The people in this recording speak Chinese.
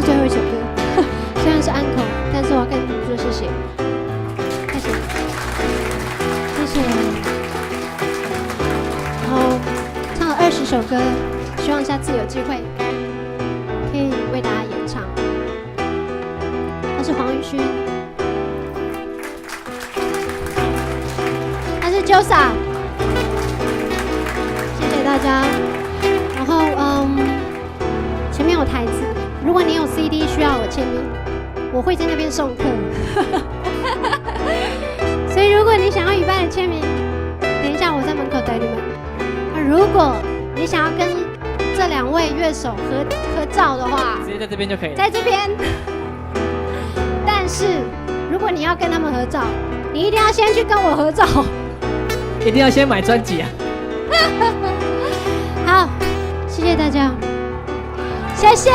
最后一首歌，虽然是安可，但是我要跟你们说谢谢，谢谢，谢谢。然后唱了20首歌，希望下次有机会可以为大家演唱。他是黄宇勋，他是 Josa， 谢谢大家。然后前面有台子，如果你有 CD 需要我签名，我会在那边送客。所以如果你想要雨拜的签名，等一下我在门口等你们。如果你想要跟这2位乐手合照的话，直接在这边就可以了。在这边。但是如果你要跟他们合照，你一定要先去跟我合照，一定要先买专辑啊！好，谢谢大家，谢谢。